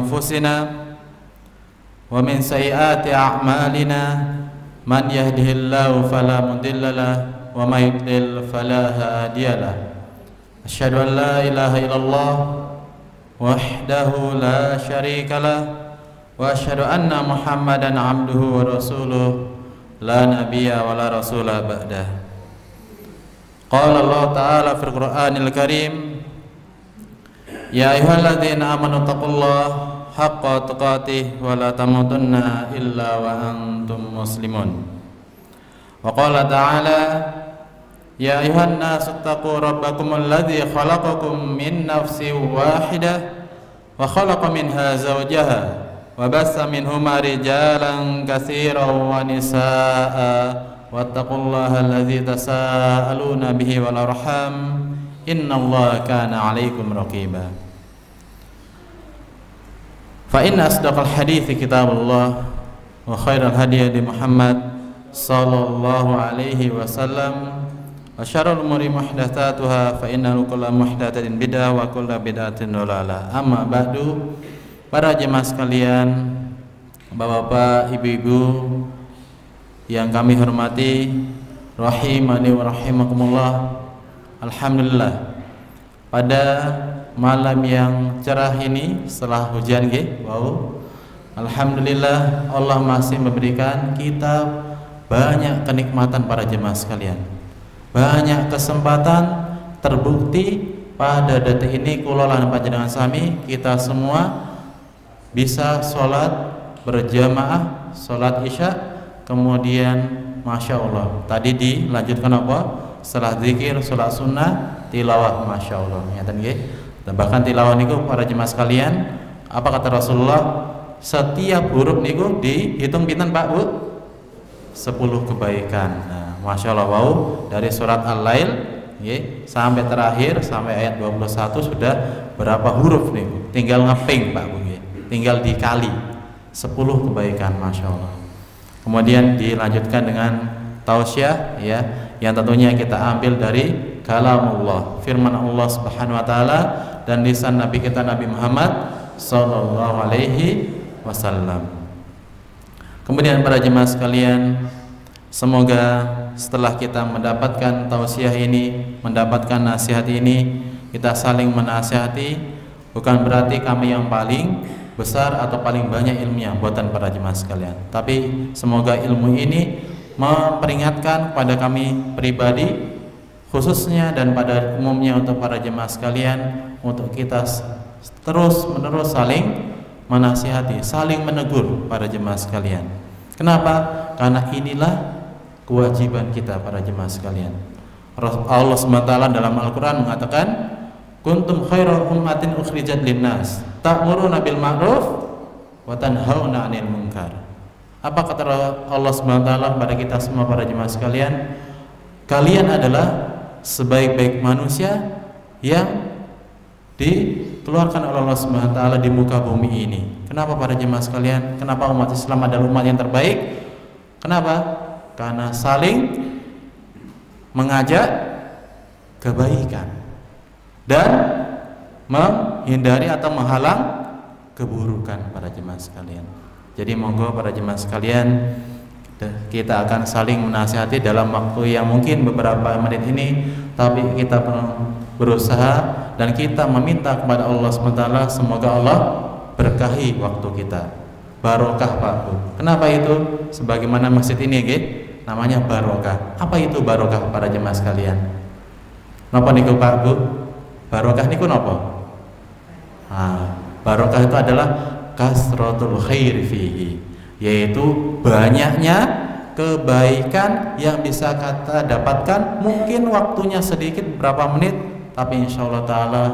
أنفسنا ومن سيئات أعمالنا من يهده الله فلا مضل له ومن يضلل فلا هادي له أشهد أن لا إله إلا الله وحده لا شريك له وأشهد أن محمدا عبده ورسوله لا نبي ولا رسول بعده قال الله تعالى في القرآن الكريم يا أيها الذين آمنوا اتقوا الله حق تقاته ولا تموتن إلا وأنتم مسلمون وقال تعالى يا أيها الناس اتقوا ربكم الذي خلقكم من نفس واحدة وخلق منها زوجها وبث منهما رجالا كثيرا ونساء واتقوا الله الذي تساءلون به والأرحام إن الله كان عليكم رقيبا فإن أصدق الحديث كتاب الله وخير الهدي هدي محمد صلى الله عليه وسلم وشر الأمور محدثاتها فإن كل محدثة بدعة وكل بدعة ضلالة أما بعد. Para jemaah sekalian, bapak-bapak, ibu-ibu yang kami hormati, rahimani wa rahimakumullah. Alhamdulillah, pada malam yang cerah ini setelah hujan alhamdulillah Allah masih memberikan kita banyak kenikmatan para jemaah sekalian. Banyak kesempatan terbukti pada detik ini kula lan panjenengan sami kita semua bisa sholat berjamaah, sholat isya, kemudian masya Allah tadi dilanjutkan apa? Setelah zikir, sholat sunnah, tilawah, masya Allah. Dan bahkan tilawah niku para jemaah sekalian, apa kata Rasulullah? Setiap huruf niku dihitung pinten Pak Bu? 10 kebaikan. Nah, masya Allah, wow, dari surat Al-Lail sampai terakhir sampai ayat 21 sudah berapa huruf nih? Tinggal ngeping Pak Bu. Tinggal dikali 10 kebaikan, masya Allah. Kemudian dilanjutkan dengan tausiah ya, yang tentunya kita ambil dari kalamullah, firman Allah Subhanahu wa taala dan lisan Nabi kita Nabi Muhammad sallallahu alaihi wasallam. Kemudian para jemaah sekalian, semoga setelah kita mendapatkan tausiah ini, mendapatkan nasihat ini, kita saling menasihati. Bukan berarti kami yang paling besar atau paling banyak ilmunya, buatan para jemaah sekalian. Tapi semoga ilmu ini memperingatkan kepada kami pribadi khususnya dan pada umumnya untuk para jemaah sekalian, untuk kita terus menerus saling menasihati, saling menegur para jemaah sekalian. Kenapa? Karena inilah kewajiban kita para jemaah sekalian. Allah SWT dalam Al-Quran mengatakan, kuntum khairal ummatin ukhrijat linnas ta'muruna bil ma'ruf wa tanhauna 'anil munkar. Apa kata Allah SWT kepada kita semua para jemaah sekalian? Kalian adalah sebaik-baik manusia yang dikeluarkan oleh Allah SWT di muka bumi ini. Kenapa para jemaah sekalian? Kenapa umat Islam adalah umat yang terbaik? Kenapa? Karena saling mengajak kebaikan dan menghindari atau menghalang keburukan para jemaah sekalian. Jadi monggo para jemaah sekalian, kita akan saling menasihati dalam waktu yang mungkin beberapa menit ini, tapi kita berusaha dan kita meminta kepada Allah SWT semoga Allah berkahi waktu kita, barokah Pak Bu. Kenapa itu? Sebagaimana masjid ini namanya barokah. Apa itu barokah para jemaah sekalian? Napa niku Pak Bu? Barokah niku napa? Barokah itu adalah kasratul khair fihi, yaitu banyaknya kebaikan yang bisa kita dapatkan. Mungkin waktunya sedikit berapa menit, tapi insya Allah Ta'ala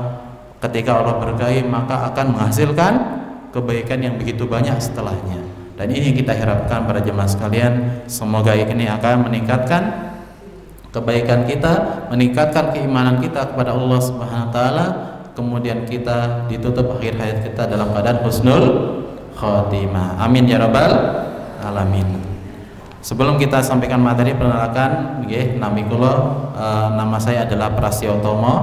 ketika Allah berkahi maka akan menghasilkan kebaikan yang begitu banyak setelahnya. Dan ini yang kita harapkan para jemaah sekalian, semoga ini akan meningkatkan kebaikan kita, meningkatkan keimanan kita kepada Allah Subhanahu wa taala, kemudian kita ditutup akhir hayat kita dalam keadaan husnul khotimah. Amin ya rabbal alamin. Sebelum kita sampaikan materi perkenalkan, nama saya adalah Prasyotomo,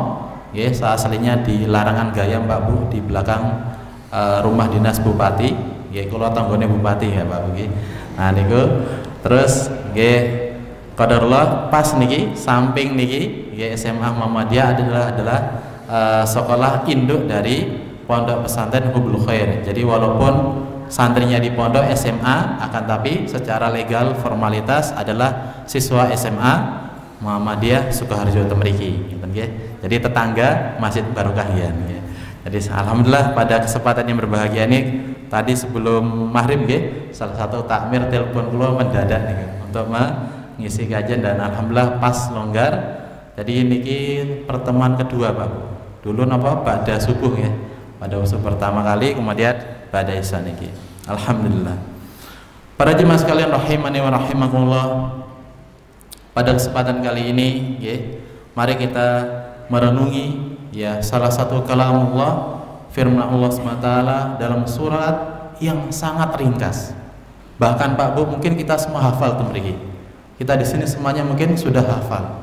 saya aslinya di Larangan Gayam Pak Bu, di belakang rumah dinas bupati, nggih kula tanggane bupati ya Pak nggih. Nah niku terus nggih qadarullah pas niki samping niki nggih SMA Muhammadiyah adalah sekolah induk dari Pondok Pesantren Hubul Khair. Jadi walaupun santrinya di pondok SMA, akan tapi secara legal formalitas adalah siswa SMA Muhammadiyah Sukoharjo Temriki, gitu, jadi tetangga Masjid Barokahyan. Ya. Jadi alhamdulillah pada kesempatan yang berbahagia ini tadi sebelum maghrib, salah satu takmir telepon kula mendadak nih untuk mengisi kajian dan alhamdulillah pas longgar. Jadi niki pertemuan kedua Pak. Dulu napa pada subuh ya, pada subuh pertama kali, kemudian pada isya niki. Alhamdulillah. Para jemaah sekalian rahimani wa rahimakumullah. Pada kesempatan kali ini, mari kita merenungi ya salah satu kalamullah, firman Allah SWT dalam surat yang sangat ringkas. Bahkan Pak Bu mungkin kita semua hafal temriki. Kita di sini semuanya mungkin sudah hafal.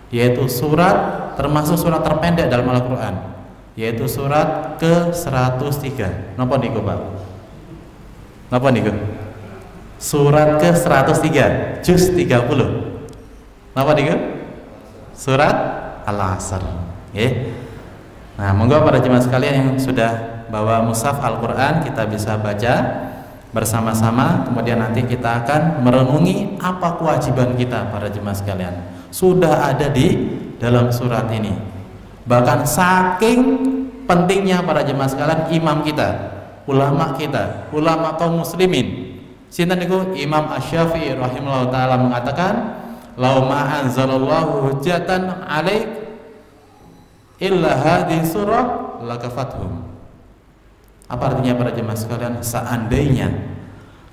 Yaitu surat termasuk surat terpendek dalam Al-Qur'an, yaitu surat ke-103. Napa niku Pak? Napa niku? Surat ke-103, juz 30. Napa niku? Surat Al-Asr. Nggih. Nah, monggo para jemaah sekalian yang sudah bawa mushaf Al-Qur'an kita bisa baca bersama-sama, kemudian nanti kita akan merenungi apa kewajiban kita para jemaah sekalian. Sudah ada di dalam surat ini. Bahkan saking pentingnya para jemaah sekalian, imam kita, ulama kita, ulama kaum muslimin, sinten niku Imam Asy-Syafi'i rahimahullah taala mengatakan, "Lau ma anzalallahu hujjatan 'alaik illa hadhihi surah lakafathum." Apa artinya para jemaah sekalian? Seandainya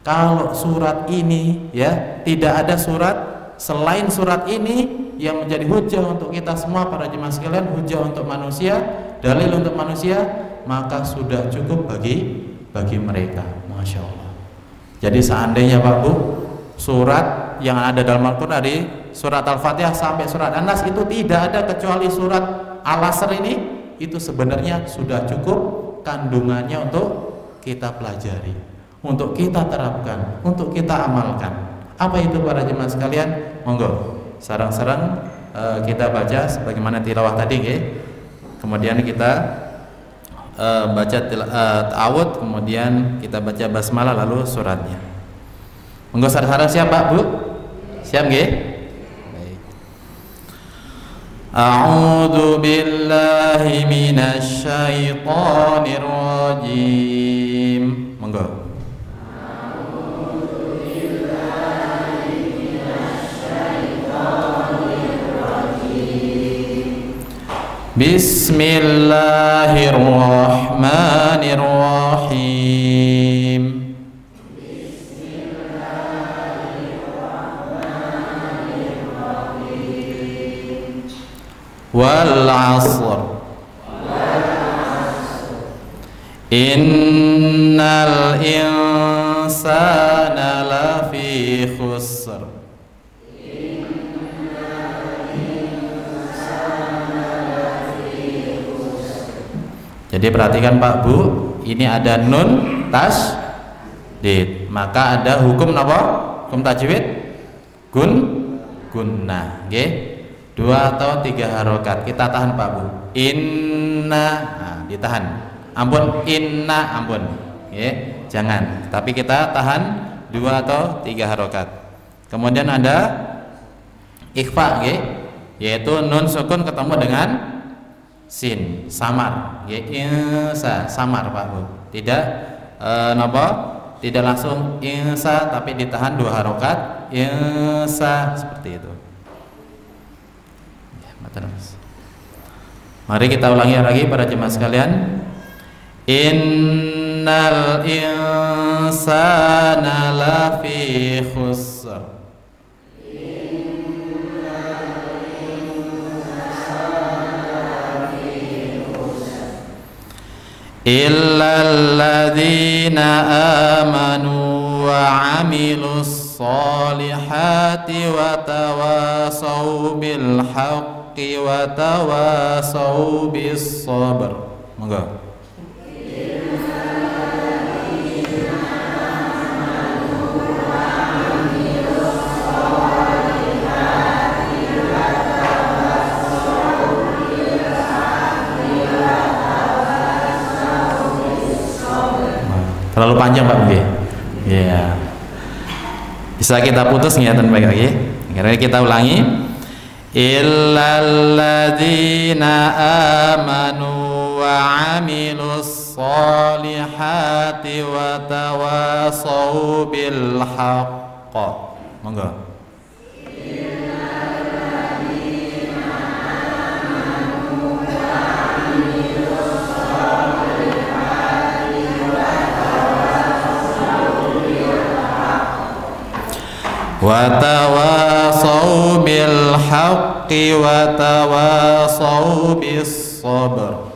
kalau surat ini ya, tidak ada surat selain surat ini yang menjadi hujjah untuk kita semua para jemaah sekalian, hujjah untuk manusia, dalil untuk manusia, maka sudah cukup bagi mereka. Masya Allah. Jadi seandainya Pak Bu, surat yang ada dalam Al-Quran dari surat Al-Fatihah sampai surat An-Nas itu tidak ada kecuali surat Al-Asr ini, itu sebenarnya sudah cukup kandungannya untuk kita pelajari, untuk kita terapkan, untuk kita amalkan. Apa itu para jemaah sekalian? Monggo sarang-sarang kita baca sebagaimana tilawah tadi, kemudian kita baca ta'awud, kemudian kita baca basmalah lalu suratnya. Monggo sarang-sarang siap Pak Bu? Siap nggih? Baik. A'udzu billahi minasy syaithanir rajim. Monggo. Bismillahirrahmanirrahim. Wal 'ashr. Innal insana lafi khusr. Jadi perhatikan Pak Bu, ini ada nun tasydid, maka ada hukum apa? Hukum tajwid gunnah, nggih. 2 atau 3 harokat. Kita tahan Pak Bu. Inna, nah, ditahan. Ampun, inna, ampun. Nggih, jangan. Tapi kita tahan 2 atau 3 harokat. Kemudian ada ikhfa, nggih, yaitu nun sukun ketemu dengan sin, samar, insa, samar Pak Bu. Tidak tidak langsung insa, tapi ditahan 2 harokat, insa, seperti itu. Mari kita ulangi lagi para jemaah sekalian. Innal insana lafi khusr. Illalladzina amanu wa 'amilus solihati wa tawasaw bil haqqi wa tawasaw bis sabr. Monggo. Terlalu panjang Pak Bu. Ya. Bisa kita putus ngiyatan baik lagi. Akhirnya kita ulangi. Illalladzina amanu wa amilus solihati wa tawasau bil haqq. Monggo. Wa tawasau bil haqqi wa tawasau bis sabr.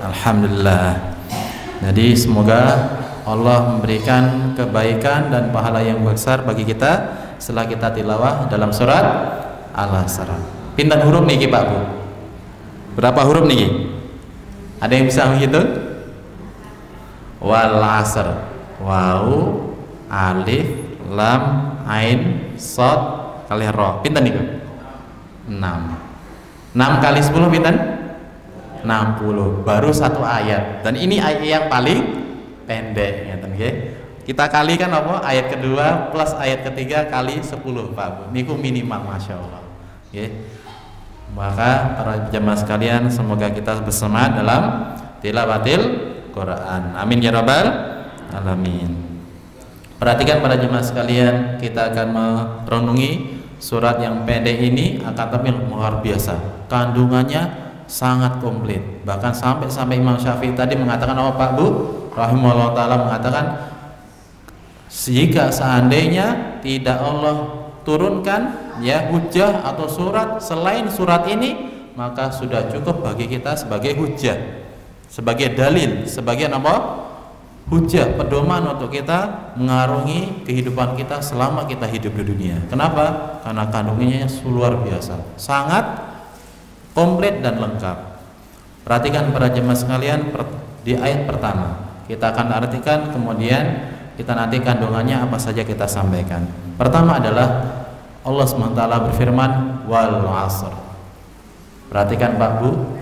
Alhamdulillah. Jadi semoga Allah memberikan kebaikan dan pahala yang besar bagi kita setelah kita tilawah dalam surat Al-Asr. Pinten huruf niki Pak Bu? Berapa huruf niki? Ada yang bisa menghitung? Wal asr. Waw, alif, lam, ain, shad, kali ra. Pinten niku? 6. 6 kali 10 pinten? 60. Baru satu ayat. Dan ini ayat yang paling pendek, ngeten nggih. Kita kalikan apa? Ayat kedua plus ayat ketiga kali 10, Pak Bu. Niku minimal, masyaallah. Nggih. Maka para jemaah sekalian, semoga kita bersemangat dalam tilawatil Quran. Amin ya rabbal alamin. Perhatikan para jemaah sekalian, kita akan merenungi surat yang pendek ini, akan tapi luar biasa. Kandungannya sangat komplit. Bahkan sampai Imam Syafi'i tadi mengatakan apa Pak Bu? Rahimahullah taala mengatakan, jika seandainya tidak Allah turunkan ya hujah atau surat selain surat ini, maka sudah cukup bagi kita sebagai hujah, sebagai dalil, sebagai apa? Hujah, pedoman untuk kita mengarungi kehidupan kita selama kita hidup di dunia. Kenapa? Karena kandungannya luar biasa, sangat komplit dan lengkap. Perhatikan para jemaah sekalian, di ayat pertama kita akan artikan, kemudian kita nanti kandungannya apa saja kita sampaikan. Pertama adalah Allah SWT berfirman wal asr. Perhatikan Pak Bu,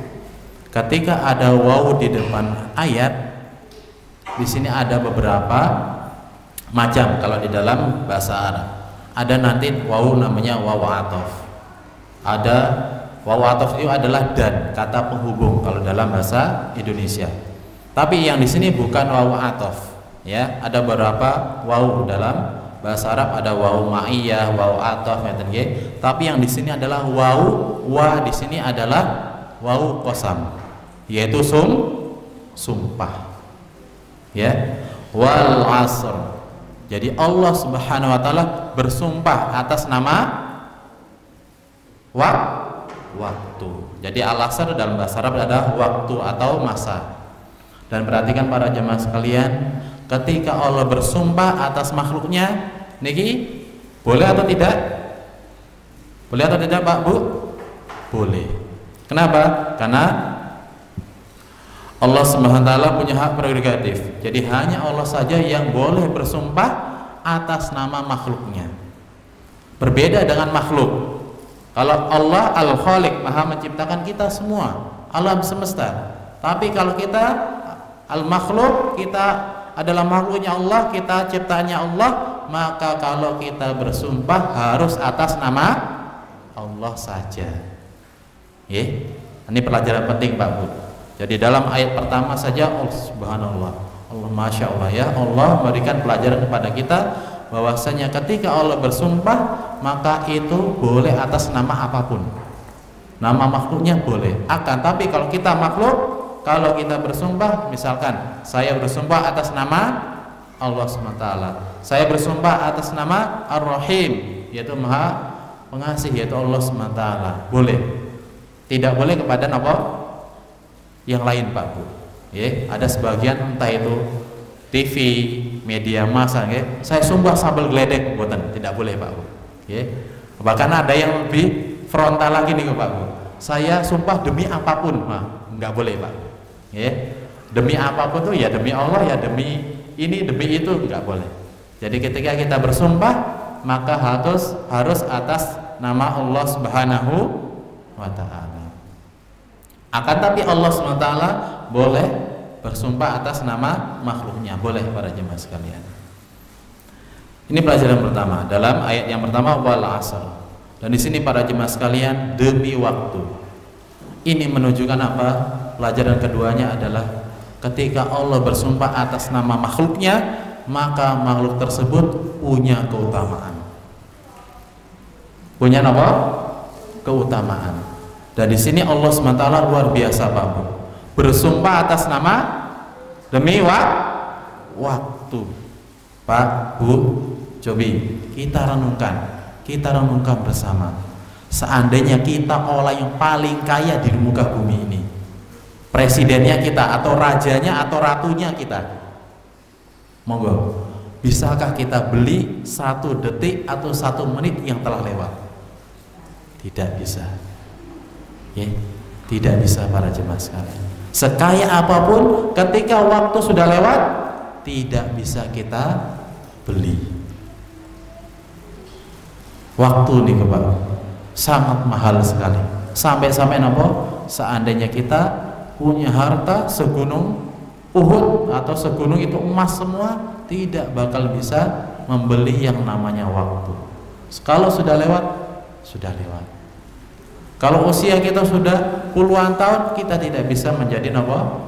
ketika ada waw di depan ayat, di sini ada beberapa macam kalau di dalam bahasa Arab. Ada nanti waw namanya waw atof. Ada waw atof itu adalah dan, kata penghubung kalau dalam bahasa Indonesia. Tapi yang di sini bukan waw atof. Ya, ada beberapa waw dalam bahasa Arab, ada waw ma'iyah, waw atof, tapi yang di sini adalah waw, wa di sini adalah waw qasam, yaitu sumpah. Ya, wal asr. Jadi Allah Subhanahu wa taala bersumpah atas nama waktu. Jadi al-asr dalam bahasa Arab adalah waktu atau masa. Dan perhatikan para jemaah sekalian, ketika Allah bersumpah atas makhluknya, niki boleh atau tidak? Boleh atau tidak Pak Bu? Boleh. Kenapa? Karena Allah Subhanahu wa taala punya hak prerogatif. Jadi hanya Allah saja yang boleh bersumpah atas nama makhluknya. Berbeda dengan makhluk. Kalau Allah Al-Khaliq, Maha menciptakan kita semua, alam semesta. Tapi kalau kita Al-Makhluk, kita adalah makhluknya Allah, kita ciptaannya Allah, maka kalau kita bersumpah harus atas nama Allah saja. Ini pelajaran penting Pak Bu. Jadi dalam ayat pertama saja, oh subhanallah, Allah masya Allah ya, Allah memberikan pelajaran kepada kita bahwasanya ketika Allah bersumpah, maka itu boleh atas nama apapun. Nama makhluknya boleh. Akan tapi kalau kita makhluk, kalau kita bersumpah, misalkan saya bersumpah atas nama Allah SWT, saya bersumpah atas nama Ar-Rahim, yaitu Maha Pengasih, yaitu Allah SWT, boleh. Tidak boleh kepada apa? Yang lain Pak Bu. Ada sebagian entah itu TV, media massa, saya sumpah sambal geledek, buatan, tidak boleh Pak Bu. Bahkan ada yang lebih frontal lagi nih Pak Bu. Saya sumpah demi apapun, nggak boleh Pak. Demi apapun tuh ya demi Allah, ya demi ini, demi itu, nggak boleh. Jadi ketika kita bersumpah, maka harus atas nama Allah Subhanahu wa ta'ala. Akan tapi Allah SWT boleh bersumpah atas nama makhluknya, boleh para jemaah sekalian. Ini pelajaran pertama dalam ayat yang pertama, wal asr. Dan di sini para jemaah sekalian, demi waktu. Ini menunjukkan apa? Pelajaran keduanya adalah ketika Allah bersumpah atas nama makhluknya, maka makhluk tersebut punya keutamaan. Punya apa? Keutamaan. Dan di sini Allah SWT luar biasa Pak Bu. Bersumpah atas nama demi waktu. Pak Bu, coba kita renungkan bersama. Seandainya kita orang yang paling kaya di muka bumi ini, presidennya kita atau rajanya atau ratunya kita, monggo, bisakah kita beli 1 detik atau 1 menit yang telah lewat? Tidak bisa. Ya, tidak bisa para jemaah sekalian. Sekaya apapun, ketika waktu sudah lewat, tidak bisa kita beli. Waktu nih Pak, sangat mahal sekali. Sampai-sampai nopo, seandainya kita punya harta segunung Uhud atau segunung itu emas semua, tidak bakal bisa membeli yang namanya waktu. Kalau sudah lewat, sudah lewat. Kalau usia kita sudah puluhan tahun, kita tidak bisa menjadi nopo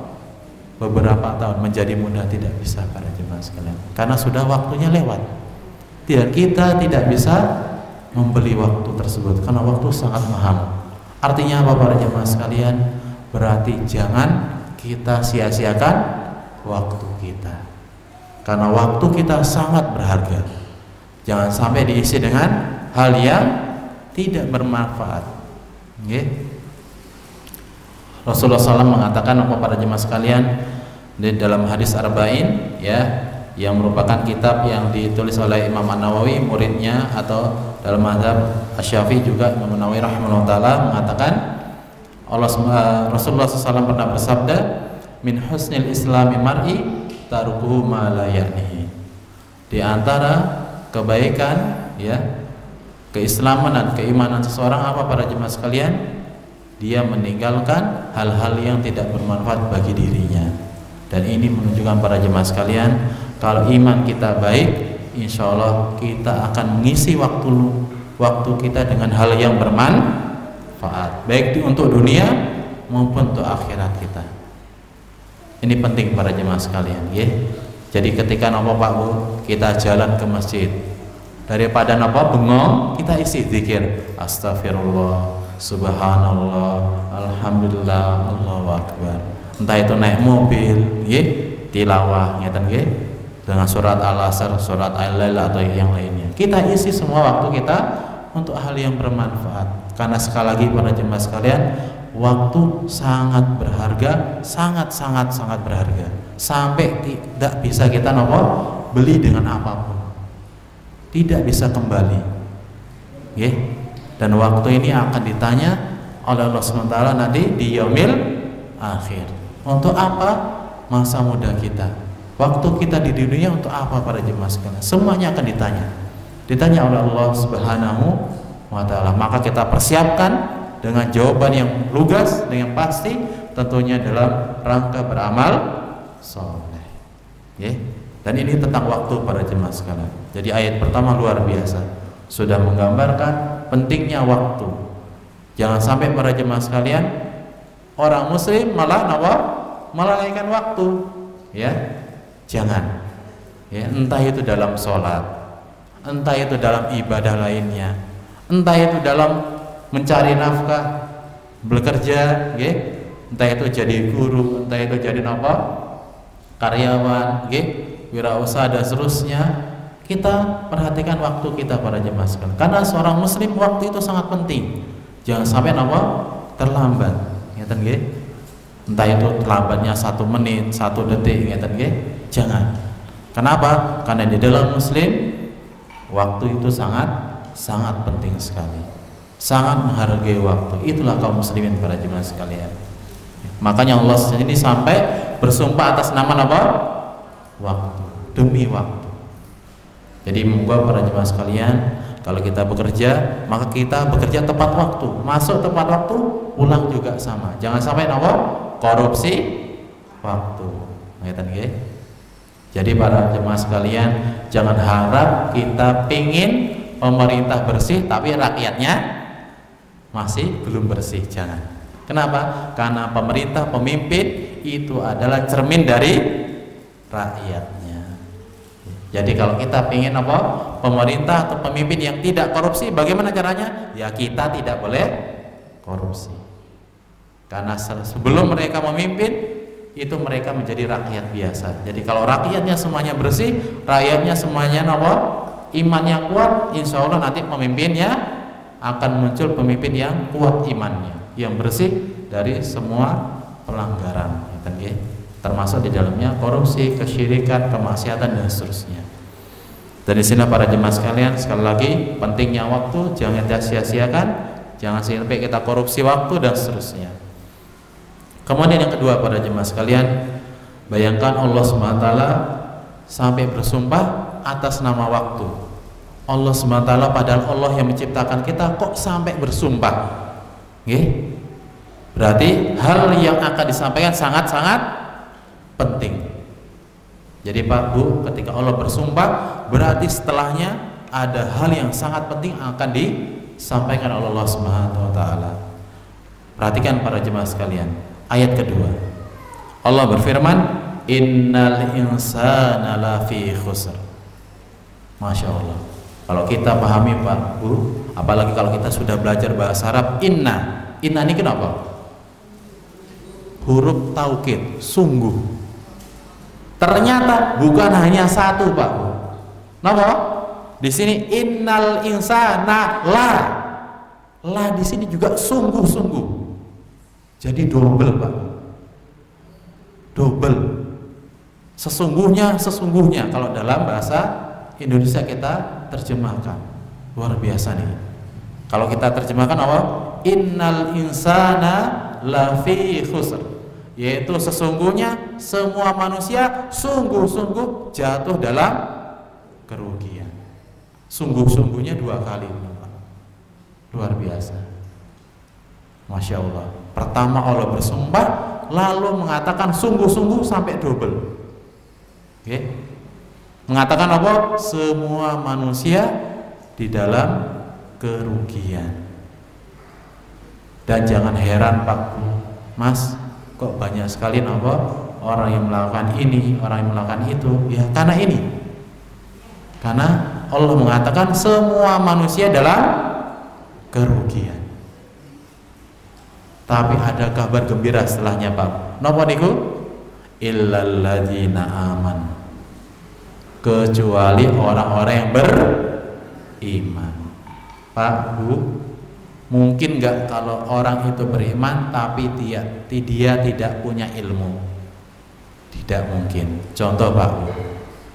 beberapa tahun menjadi muda, tidak bisa para jemaah sekalian, karena sudah waktunya lewat. Kita tidak bisa membeli waktu tersebut karena waktu sangat mahal. Artinya apa para jemaah sekalian? Berarti jangan kita sia-siakan waktu kita, karena waktu kita sangat berharga. Jangan sampai diisi dengan hal yang tidak bermanfaat. Rasulullah SAW mengatakan apa para jemaah sekalian di dalam hadis Arba'in, ya, yang merupakan kitab yang ditulis oleh Imam An-Nawawi, muridnya, atau dalam mazhab Asy-Syafi'i juga Imam An-Nawawi rahimahullah taala mengatakan Rasulullah SAW pernah bersabda, min husnil islami mar'i tarukuhu ma la ya'nihi. Di antara kebaikan, ya, keislaman dan keimanan seseorang apa para jemaah sekalian? Dia meninggalkan hal-hal yang tidak bermanfaat bagi dirinya. Dan ini menunjukkan para jemaah sekalian, kalau iman kita baik, insya Allah kita akan mengisi waktu kita dengan hal yang bermanfaat, baik untuk dunia maupun untuk akhirat kita. Ini penting para jemaah sekalian, ya. Jadi ketika nopo Pak Bu, kita jalan ke masjid, daripada nopo bengong, kita isi zikir, astagfirullah, subhanallah, alhamdulillah, Allahu akbar. Entah itu naik mobil, nggih, tilawah ngeten nggih, dengan surat Al-Asr, surat Al-Lail atau yang lainnya. Kita isi semua waktu kita untuk hal yang bermanfaat. Karena sekali lagi para jemaah sekalian, waktu sangat berharga, sangat berharga. Sampai tidak bisa kita nopo beli dengan apapun. Tidak bisa kembali. Nggih. Dan waktu ini akan ditanya oleh Allah SWT nanti di yaumil akhir. Untuk apa masa muda kita? Waktu kita di dunia untuk apa para jemaah sekalian? Semuanya akan ditanya. Ditanya oleh Allah Subhanahu wa taala. Maka kita persiapkan dengan jawaban yang lugas, dengan pasti, tentunya dalam rangka beramal soleh. Dan ini tentang waktu para jemaah sekalian. Jadi ayat pertama luar biasa, sudah menggambarkan pentingnya waktu. Jangan sampai para jemaah sekalian, orang muslim malah melalaikan waktu, ya. Jangan, ya, entah itu dalam sholat, entah itu dalam ibadah lainnya, entah itu dalam mencari nafkah, bekerja, ya, entah itu jadi guru, entah itu jadi karyawan, ya, wirausaha dan seterusnya. Kita perhatikan waktu kita para jemaah sekalian, karena seorang muslim waktu itu sangat penting. Jangan sampai terlambat, ngeten nggih. Entah itu terlambatnya 1 menit, 1 detik, ngeten nggih. Jangan. Kenapa? Karena di dalam muslim waktu itu sangat penting sekali. Sangat menghargai waktu. Itulah kaum muslimin para jemaah sekalian. Makanya Allah ini sampai bersumpah atas nama waktu, demi waktu. Jadi moga para jemaah sekalian, Kalau kita bekerja, maka kita bekerja tepat waktu, masuk tepat waktu, pulang juga sama. Jangan sampai korupsi waktu. Ngeten nggih. Jadi para jemaah sekalian, jangan harap kita pingin pemerintah bersih tapi rakyatnya masih belum bersih. Jangan. Kenapa? Karena pemerintah, pemimpin itu adalah cermin dari rakyatnya. Jadi kalau kita pingin pemerintah atau pemimpin yang tidak korupsi, bagaimana caranya? Ya kita tidak boleh korupsi. Karena sebelum mereka memimpin, itu mereka menjadi rakyat biasa. Jadi kalau rakyatnya semuanya bersih, rakyatnya semuanya imannya kuat, insya Allah nanti pemimpinnya akan muncul pemimpin yang kuat imannya, yang bersih dari semua pelanggaran, termasuk di dalamnya korupsi, kesyirikan, kemaksiatan dan seterusnya. Dan di sini para jemaah sekalian, sekali lagi pentingnya waktu, jangan sia-siakan, jangan sampai kita korupsi waktu dan seterusnya. Kemudian yang kedua para jemaah sekalian, bayangkan Allah SWT sampai bersumpah atas nama waktu. Allah SWT padahal Allah yang menciptakan kita kok sampai bersumpah. Berarti hal yang akan disampaikan sangat-sangat penting. Jadi Pak Bu, ketika Allah bersumpah, berarti setelahnya ada hal yang sangat penting akan disampaikan oleh Allah SWT. Perhatikan para jemaah sekalian, ayat kedua, Allah berfirman, innal insana lafi khusr. Masya Allah, kalau kita pahami Pak Bu, apalagi kalau kita sudah belajar bahasa Arab, inna ini kenapa? Huruf taukid, sungguh. Ternyata bukan hanya satu Pak Bu. Kenapa? Di sini innal insana la di sini juga sungguh-sungguh. Jadi double Pak, double. Sesungguhnya kalau dalam bahasa Indonesia kita terjemahkan, luar biasa nih. Kalau kita terjemahkan innal insana lafi khusr, yaitu sesungguhnya semua manusia sungguh-sungguh jatuh dalam kerugian. Sungguh-sungguhnya dua kali, luar biasa. Masya Allah. Pertama Allah bersumpah, lalu mengatakan sungguh-sungguh sampai double. Mengatakan semua manusia di dalam kerugian. Dan jangan heran Pak Mas, kok banyak sekali orang yang melakukan ini, orang yang melakukan itu. Ya karena ini, karena Allah mengatakan semua manusia dalam kerugian. Tapi ada kabar gembira setelahnya Pak. Napa niku? Illal ladzina aman, kecuali orang-orang yang beriman. Pak Bu, mungkin nggak kalau orang itu beriman tapi dia tidak punya ilmu? Tidak mungkin. Contoh Pak Bu,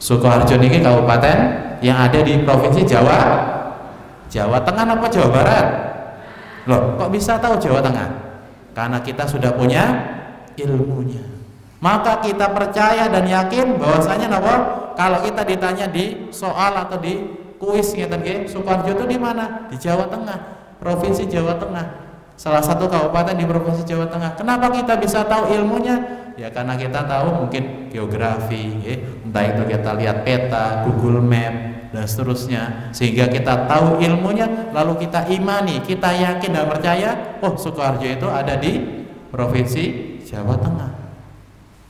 Sukoharjo ini kabupaten yang ada di provinsi Jawa Tengah apa Jawa Barat? Loh, kok bisa tahu Jawa Tengah? Karena kita sudah punya ilmunya. Maka kita percaya dan yakin bahwasanya kalau kita ditanya di soal atau di kuis Sukoharjo itu di mana? Di Jawa Tengah, provinsi Jawa Tengah. Salah satu kabupaten di provinsi Jawa Tengah. Kenapa kita bisa tahu ilmunya? Ya karena kita tahu mungkin geografi, entah itu kita lihat peta, Google Map dan seterusnya, sehingga kita tahu ilmunya, lalu kita imani, kita yakin dan percaya, Sukoharjo itu ada di provinsi Jawa Tengah.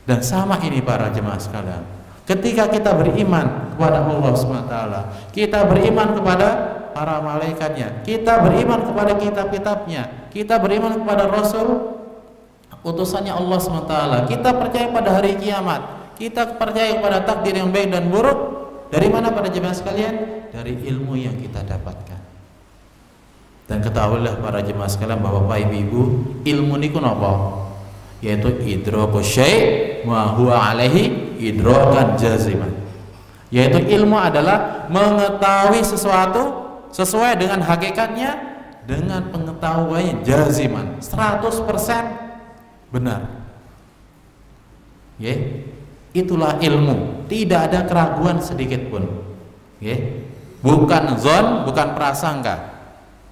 Dan sama ini para jemaah sekalian, ketika kita beriman kepada Allah SWT, kita beriman kepada para malaikatnya, kita beriman kepada kitab-kitabnya, kita beriman kepada Rasul utusannya Allah SWT, kita percaya pada hari kiamat, kita percaya kepada takdir yang baik dan buruk. Dari mana para jemaah sekalian? Dari ilmu yang kita dapatkan. Dan ketahuilah para jemaah sekalian bahwa Bapak Ibu, ilmu niku napa? Yaitu idraku syai' wa huwa alaihi idrakan jaziman. Yaitu ilmu adalah mengetahui sesuatu sesuai dengan hakikatnya dengan pengetahuan jaziman, 100% benar. Itulah ilmu, tidak ada keraguan sedikit pun. bukan zon, bukan prasangka,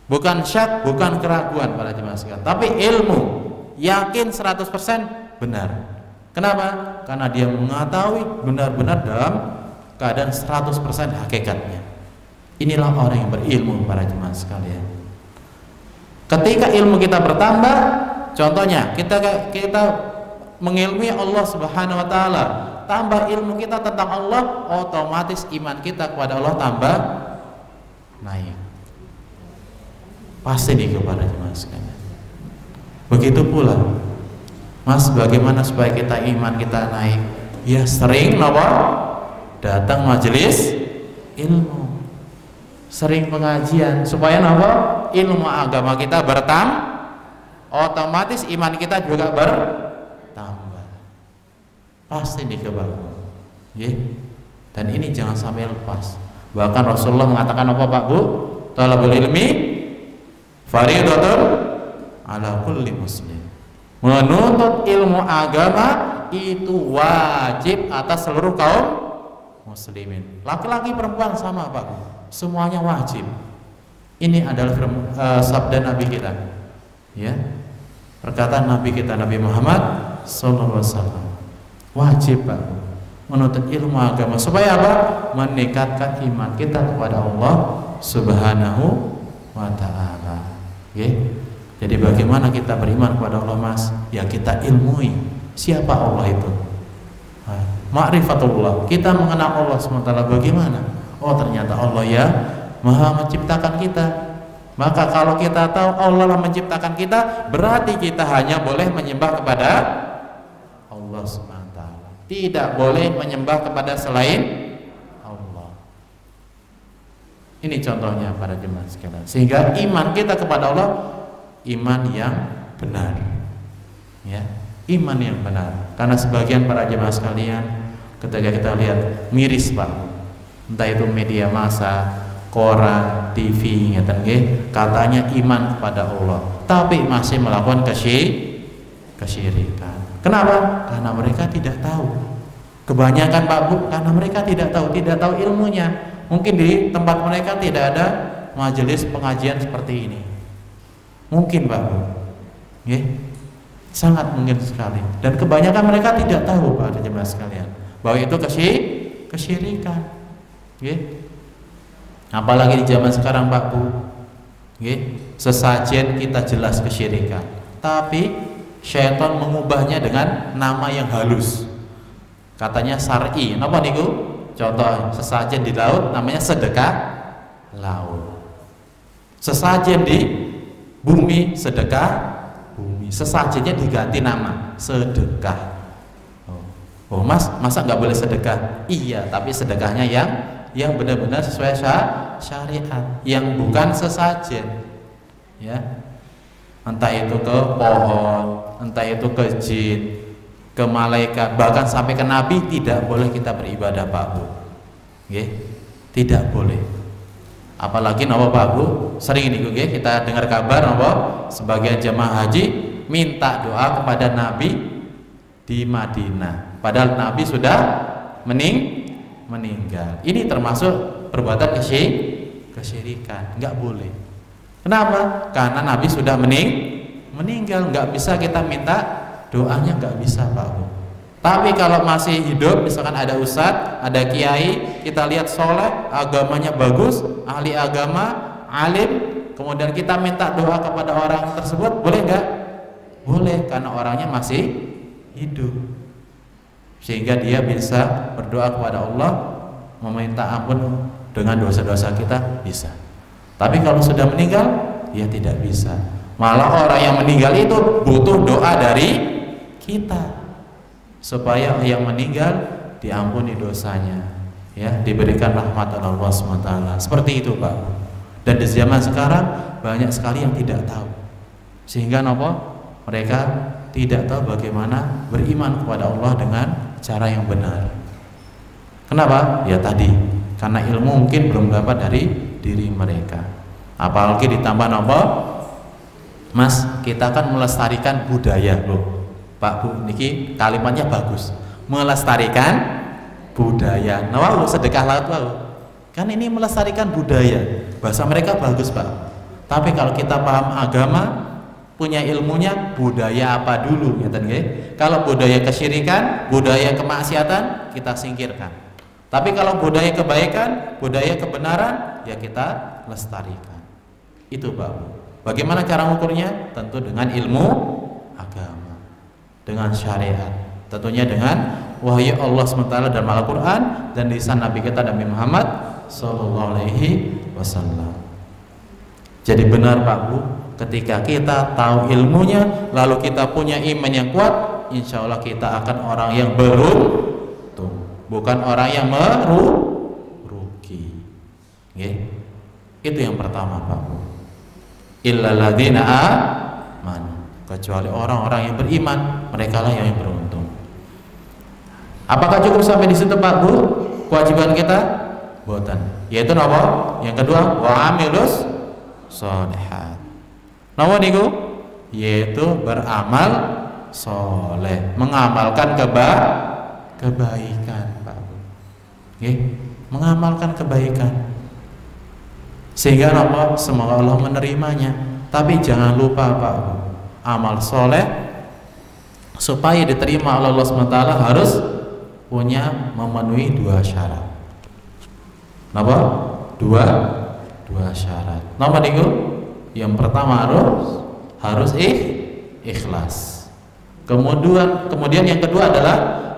bukan syak, bukan keraguan para jemaah sekalian, tapi ilmu, yakin 100% benar. Kenapa? Karena dia mengetahui benar-benar dalam keadaan 100% hakikatnya. Inilah orang yang berilmu para jemaah sekalian. Ketika ilmu kita bertambah, contohnya kita mengilmui Allah Subhanahu wa taala, tambah ilmu kita tentang Allah, otomatis iman kita kepada Allah tambah naik. Pasti nih kepada jemaah sekalian. Begitu pula, Mas, bagaimana supaya kita iman kita naik? Ya sering datang majelis ilmu, sering pengajian, supaya ilmu agama kita otomatis iman kita juga bertambah. Pasti nih ya. Dan ini jangan sampai lepas. Bahkan Rasulullah mengatakan apa Pak Bu? Talabul ilmi fardhatun ala kulli muslim. Menuntut ilmu agama itu wajib atas seluruh kaum muslimin. Laki-laki perempuan sama Pak Bu, semuanya wajib. Ini adalah sabda Nabi kita, ya, perkataan Nabi kita, Nabi Muhammad SAW. Wajib Pak Bu menuntut ilmu agama, supaya apa? Meningkatkan iman kita kepada Allah Subhanahu wa ta'ala. Jadi bagaimana kita beriman kepada Allah, Mas? Ya kita ilmui siapa Allah itu. Ma'rifatullah, kita mengenal Allah SWT. Bagaimana? Oh ternyata Allah ya Maha menciptakan kita. Maka kalau kita tahu Allah lah menciptakan kita, berarti kita hanya boleh menyembah kepada Allah SWT. Tidak boleh menyembah kepada selain Allah. Ini contohnya para jemaah sekalian. Sehingga iman kita kepada Allah iman yang benar, ya, iman yang benar. Karena sebagian para jemaah sekalian ketika kita lihat miris Pak, entah itu media massa, koran, TV, katanya iman kepada Allah, tapi masih melakukan kesyirikan. Kenapa? Karena mereka tidak tahu. Kebanyakan Pak Bu, karena mereka tidak tahu ilmunya. Mungkin di tempat mereka tidak ada majelis pengajian seperti ini. Mungkin Pak Bu, sangat mungkin sekali. Dan kebanyakan mereka tidak tahu Pak jemaah sekalian bahwa itu kesyirikan. Apalagi di zaman sekarang Pak Bu, sesajen kita jelas kesyirikan, tapi syaitan mengubahnya dengan nama yang halus. Katanya syar'i. Napa niku? Contoh sesajen di laut namanya sedekah laut. Sesajen di bumi sedekah bumi. Sesajennya diganti nama sedekah. Oh Mas, masa nggak boleh sedekah? Iya, tapi sedekahnya yang benar-benar sesuai syariat, yang bukan sesajen, ya. Entah itu ke pohon, entah itu ke jin, ke malaikat, bahkan sampai ke nabi tidak boleh kita beribadah Pak Bu. Tidak boleh. Apalagi Pak Bu, sering ini kita dengar kabar sebagian jemaah haji minta doa kepada Nabi di Madinah, padahal Nabi sudah meninggal. Ini termasuk perbuatan kesyirikan, nggak boleh. Kenapa? Karena Nabi sudah meninggal, nggak bisa kita minta doanya, nggak bisa Pak Bu. Tapi kalau masih hidup, misalkan ada ustadz, ada kiai, kita lihat soleh, agamanya bagus, ahli agama, alim, kemudian kita minta doa kepada orang tersebut, boleh nggak? Boleh, karena orangnya masih hidup, sehingga dia bisa berdoa kepada Allah, meminta ampun dengan dosa-dosa kita, bisa. Tapi kalau sudah meninggal, ya tidak bisa. Malah orang yang meninggal itu butuh doa dari kita, supaya yang meninggal diampuni dosanya, ya, diberikan rahmat Allah SWT. Seperti itu Pak. Dan di zaman sekarang banyak sekali yang tidak tahu, sehingga mereka tidak tahu bagaimana beriman kepada Allah dengan cara yang benar. Kenapa? Ya tadi, karena ilmu mungkin belum dapat dari diri mereka. Apalagi ditambah Mas, kita kan melestarikan budaya loh Pak Bu, niki kalimatnya bagus, melestarikan budaya. Sedekah laut Kan ini melestarikan budaya. Bahasa mereka bagus, Pak. Tapi kalau kita paham agama, punya ilmunya, budaya apa dulu, ngeten nggih? Kalau budaya kesyirikan, budaya kemaksiatan, kita singkirkan. Tapi kalau budaya kebaikan, budaya kebenaran, ya kita lestarikan. Itu, Pak. Bagaimana cara mengukurnya? Tentu dengan ilmu agama, dengan syariat, tentunya dengan wahyu Allah SWT dalam Al-Quran dan lisan Nabi kita Nabi Muhammad Sallallahu Alaihi Wasallam. Jadi benar, Pak Bu, ketika kita tahu ilmunya lalu kita punya iman yang kuat, insya Allah kita akan orang yang beruntung, bukan orang yang merugi. Itu yang pertama, Pak Bu. Illal ladzina amanu, kecuali orang-orang yang beriman, mereka lah yang beruntung. Apakah cukup sampai di situ, Pak Bu? Kewajiban kita? Boten. Yaitu apa? Yang kedua, wa amilus sholihat. Napa niku? Yaitu beramal soleh, mengamalkan kebaikan, Pak Bu. Mengamalkan kebaikan. Sehingga apa? Semoga Allah menerimanya. Tapi jangan lupa, Pak Bu, amal soleh supaya diterima oleh Allah SWT harus punya memenuhi dua syarat. Napa? Dua syarat. Napa niku? Yang pertama harus ikhlas. Kemudian yang kedua adalah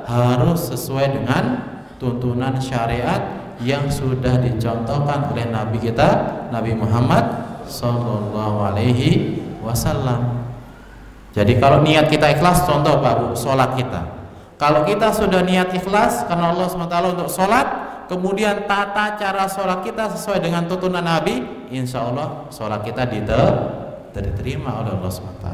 harus sesuai dengan tuntunan syariat yang sudah dicontohkan oleh Nabi kita Nabi Muhammad Sallallahu Alaihi Wasallam. Jadi kalau niat kita ikhlas, contoh Pak Bu, sholat kita. Kalau kita sudah niat ikhlas karena Allah SWT untuk sholat, kemudian tata cara sholat kita sesuai dengan tuntunan Nabi, insya Allah sholat kita diterima oleh Allah SWT.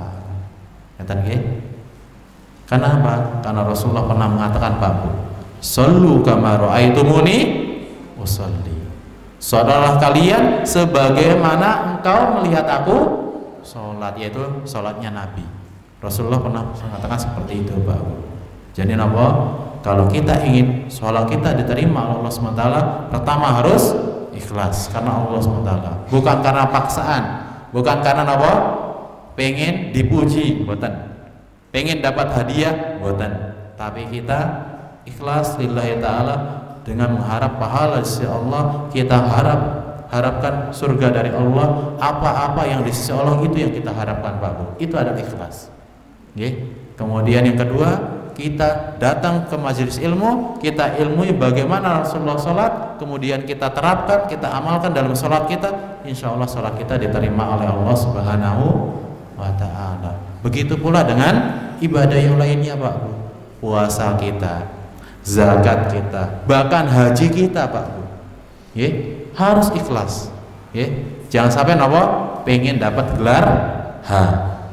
Kenapa? Karena Rasulullah pernah mengatakan, Pak Bu, sallu kama ra'aitumuni usolli. Sholatlah kalian sebagaimana engkau melihat aku sholat, yaitu sholatnya Nabi. Rasulullah pernah mengatakan seperti itu, Pak Bu. Jadi apa? Kalau kita ingin sholat kita diterima oleh Allah SWT, pertama harus ikhlas karena Allah SWT, bukan karena paksaan, bukan karena apa? Pengen dipuji, bukan. Pengen dapat hadiah, bukan. Tapi kita ikhlas lillahi ta'ala dengan mengharap pahala di sisi Allah. Kita harapkan surga dari Allah. Apa-apa yang di sisi Allah itu yang kita harapkan, Pak Bu. Itu adalah ikhlas. Kemudian yang kedua, kita datang ke majelis ilmu, kita ilmui bagaimana Rasulullah sholat, kemudian kita terapkan, kita amalkan dalam sholat kita, insya Allah sholat kita diterima oleh Allah Subhanahu wa Ta'ala. Begitu pula dengan ibadah yang lainnya, Pak Bu. Puasa kita, zakat kita, bahkan haji kita, Pak Bu, harus ikhlas. Jangan sampai pengen dapat gelar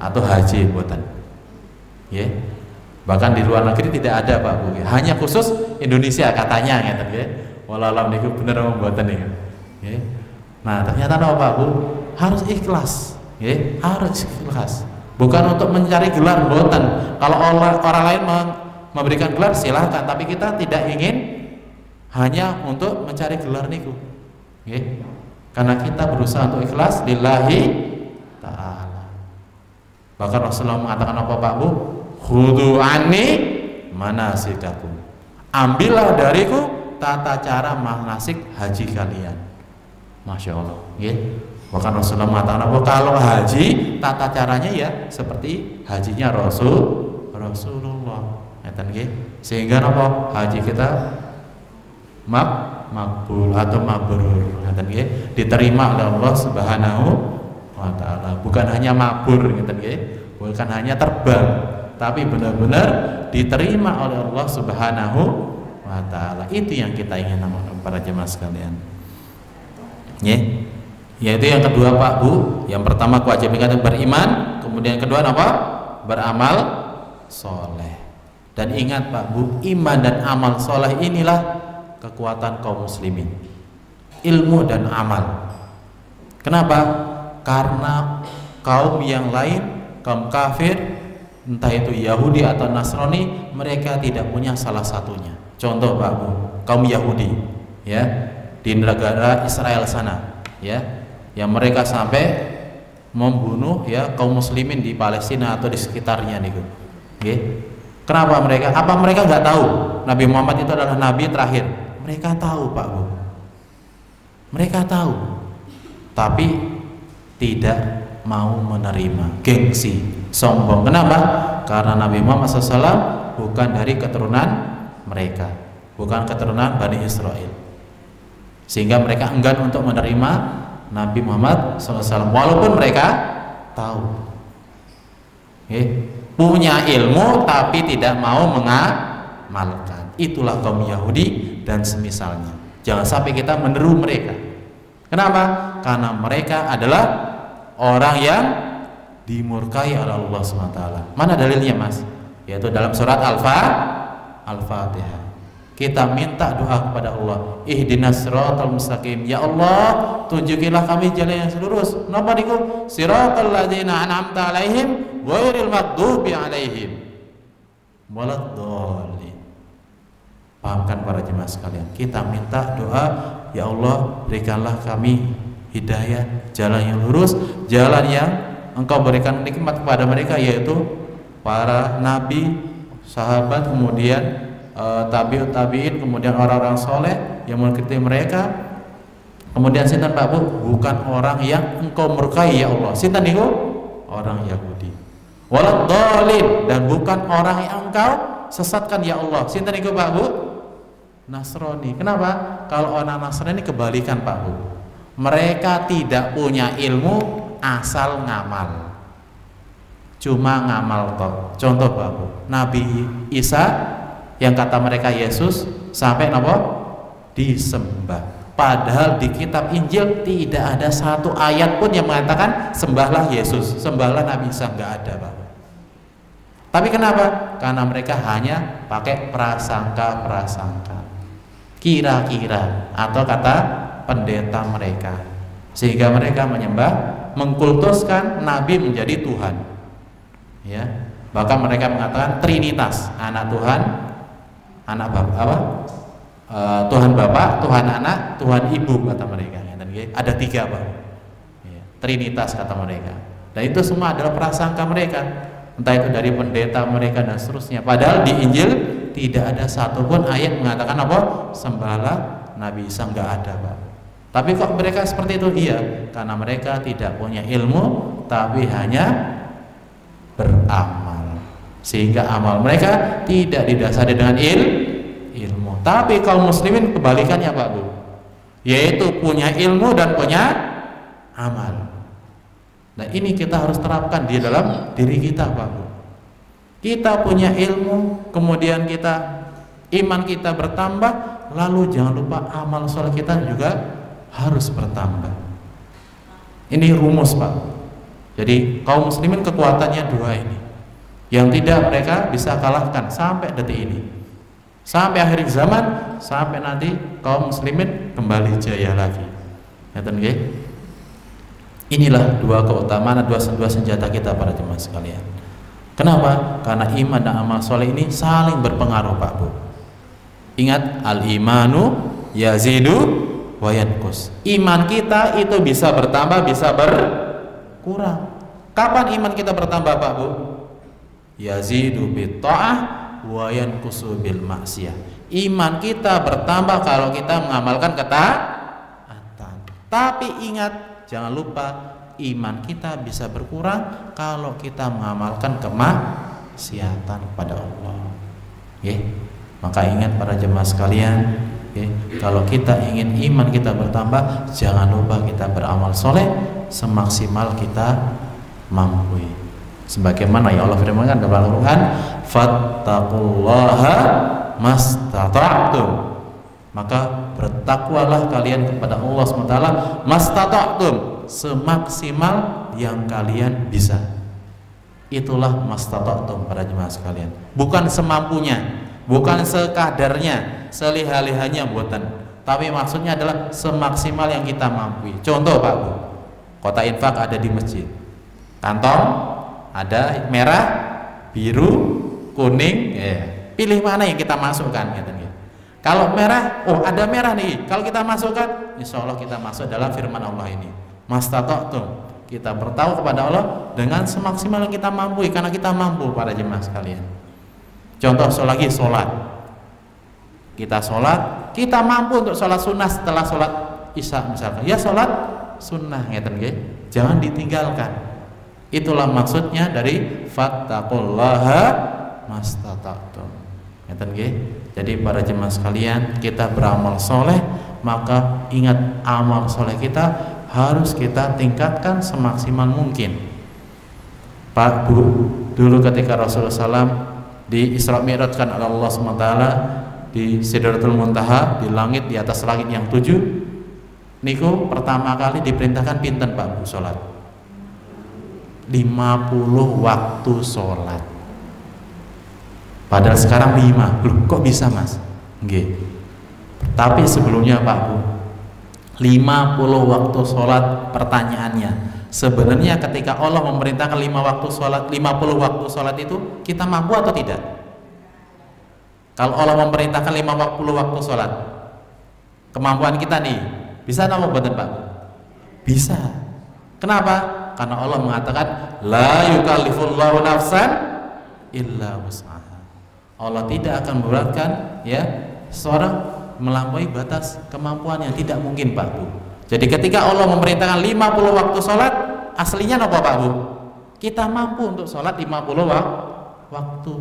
atau haji buatan. Bahkan di luar negeri tidak ada, Pak Bu, hanya khusus Indonesia katanya, walau alam niku bener membuatan nih. Nah ternyata Pak Bu harus ikhlas, harus ikhlas, bukan untuk mencari gelar buatan. Kalau orang lain memberikan gelar silahkan, tapi kita tidak ingin hanya untuk mencari gelar niku, karena kita berusaha untuk ikhlas lillahi ta'ala. Bahkan Rasulullah mengatakan apa, Pak Bu? Khudhu anni manasikakum. Ambillah dariku tata cara manasik haji kalian. Masya Allah. Bahkan Rasulullah mengatakan apa? Kalau haji tata caranya ya seperti hajinya Rasulullah. Sehingga apa? Haji kita makbul atau mabrur. Diterima oleh Allah Subhanahu wa Ta'ala. Bukan hanya mabrur, bukan hanya terbang, tapi benar-benar diterima oleh Allah Subhanahu wa Ta'ala. Itu yang kita ingin para jemaah sekalian. Yaitu yang kedua, Pak Bu. Yang pertama kewajiban kita beriman, kemudian yang kedua apa? Beramal soleh. Dan ingat, Pak Bu, iman dan amal soleh inilah kekuatan kaum muslimin. Ilmu dan amal. Kenapa? Karena kaum yang lain, kaum kafir, entah itu Yahudi atau Nasrani, mereka tidak punya salah satunya. Contoh, Pak Bu, kaum Yahudi, di negara Israel sana, ya, yang mereka sampai membunuh ya kaum muslimin di Palestina atau di sekitarnya nih, okay. Kenapa mereka? Apa mereka nggak tahu Nabi Muhammad itu adalah nabi terakhir? Mereka tahu, Pak Bu. Mereka tahu, tapi tidak mau menerima, gengsi, sombong. Kenapa? Karena Nabi Muhammad SAW bukan dari keturunan mereka, bukan keturunan Bani Israel, sehingga mereka enggan untuk menerima Nabi Muhammad SAW, walaupun mereka tahu, punya ilmu tapi tidak mau mengamalkan. Itulah kaum Yahudi dan semisalnya. Jangan sampai kita meniru mereka. Kenapa? Karena mereka adalah orang yang dimurkai oleh Allah SWT. Mana dalilnya, Mas? Yaitu dalam surat Al-Fatihah. Kita minta doa kepada Allah, ihdinas siratal mustaqim, ya Allah tunjukilah kami jalan yang lurus. Napa niku? Siratal ladzina an'amta alaihim ghairil maghdubi alaihim waladdallin. Pahamkan para jemaah sekalian, kita minta doa, ya Allah berikanlah kami hidayah, jalan yang lurus, jalan yang Engkau berikan nikmat kepada mereka, yaitu para nabi, sahabat, kemudian tabi'ut tabi'in, kemudian orang-orang soleh yang mengikuti mereka. Kemudian sinten Pak Bu? Bukan orang yang Engkau murkai ya Allah. Sinten niku? Orang Yahudi. Waladdallin, dan bukan orang yang Engkau sesatkan ya Allah. Sinten niku Pak Bu? Nasrani. Kenapa? Kalau orang Nasrani kebalikan Pak Bu. Mereka tidak punya ilmu, asal ngamal. Cuma ngamal kok. Contoh Pak Bu, Nabi Isa yang kata mereka Yesus sampai nopo disembah, padahal di kitab Injil tidak ada satu ayat pun yang mengatakan sembahlah Yesus, sembahlah Nabi Isa, nggak ada Pak. Tapi kenapa? Karena mereka hanya pakai prasangka, kira-kira, atau kata pendeta mereka, sehingga mereka menyembah, mengkultuskan Nabi menjadi Tuhan, ya. Bahkan mereka mengatakan Trinitas, anak Tuhan, anak Bapak, Tuhan Bapa, Tuhan Anak, Tuhan Ibu, kata mereka. Ada tiga Pak, Trinitas kata mereka. Dan itu semua adalah prasangka mereka, entah itu dari pendeta mereka dan seterusnya. Padahal di Injil tidak ada satupun ayat mengatakan apa? Sembahlah Nabi Isa, nggak ada Pak. Tapi kok mereka seperti itu? Iya, karena mereka tidak punya ilmu, tapi hanya beramal, sehingga amal mereka tidak didasari dengan ilmu. Tapi kaum muslimin kebalikannya Pak Bu, yaitu punya ilmu dan punya amal. Nah ini kita harus terapkan di dalam diri kita Pak Bu. Kita punya ilmu, kemudian iman kita bertambah, lalu jangan lupa amal soleh kita juga harus bertambah. Ini rumus Pak. Jadi kaum muslimin kekuatannya dua ini, yang tidak mereka bisa kalahkan sampai detik ini, sampai akhir zaman, sampai nanti kaum muslimin kembali jaya lagi. Inilah dua keutamaan, dua senjata kita para jemaah sekalian. Kenapa? Karena iman dan amal soleh ini saling berpengaruh Pak Bu. Ingat, al-imanu yazidu wa yanqus. Iman kita itu bisa bertambah, bisa berkurang. Kapan iman kita bertambah Pak Bu? Yazidu bit ta'ah wa yanqusu bil maksiyah. Iman kita bertambah kalau kita mengamalkan ketaatan. Tapi ingat, jangan lupa iman kita bisa berkurang kalau kita mengamalkan kemaksiatan kepada Allah. Maka ingat para jemaah sekalian, kalau kita ingin iman kita bertambah, jangan lupa kita beramal soleh semaksimal kita mampu. Sebagaimana ya Allah firmankan dalam Al-Quran, fattaqullaha mastata'tum, maka bertakwalah kalian kepada Allah SWT mastata'tum, semaksimal yang kalian bisa. Itulah mastata'tum para jemaah sekalian, bukan semampunya, bukan sekadarnya, seliha-lihanya buatan, tapi maksudnya adalah semaksimal yang kita mampu. Contoh Pak Bu, kota infak ada di masjid, kantong ada merah, biru, kuning, pilih mana yang kita masukkan. Kalau merah, oh ada merah nih, kalau kita masukkan, insya Allah kita masuk dalam firman Allah ini, mastata'tum, kita bertahu kepada Allah dengan semaksimal yang kita mampu, karena kita mampu para jemaah sekalian. Contoh lagi sholat, kita sholat, kita mampu untuk sholat sunnah setelah sholat isya misalkan, ya sholat sunnah, jangan ditinggalkan. Itulah maksudnya dari fattaqullaha mastata'tum. Jadi para jemaah sekalian, kita beramal soleh, maka ingat amal soleh kita harus kita tingkatkan semaksimal mungkin. Pak Bu, dulu ketika Rasulullah SAW di Isra Mi'rajkan oleh Allah SWT di Sidratul Muntaha, di langit, di atas langit yang 7, niku pertama kali diperintahkan pinten Pak Bu sholat 50 waktu sholat. Padahal sekarang 5. Loh, kok bisa Mas? Nggih. Tapi sebelumnya Pak Bu, 50 waktu sholat, pertanyaannya, sebenarnya ketika Allah memerintahkan 50 waktu sholat itu, kita mampu atau tidak? Kalau Allah memerintahkan 50 waktu sholat, kemampuan kita nih, bisa atau betul Pak? Bisa. Kenapa? Karena Allah mengatakan la yukallifullahu nafsan illa wus'aha. Allah tidak akan memberatkan ya seorang melampaui batas kemampuan yang tidak mungkin Pak Bu. Jadi ketika Allah memerintahkan 50 waktu sholat, aslinya apa Pak Bu? Kita mampu untuk sholat 50 waktu.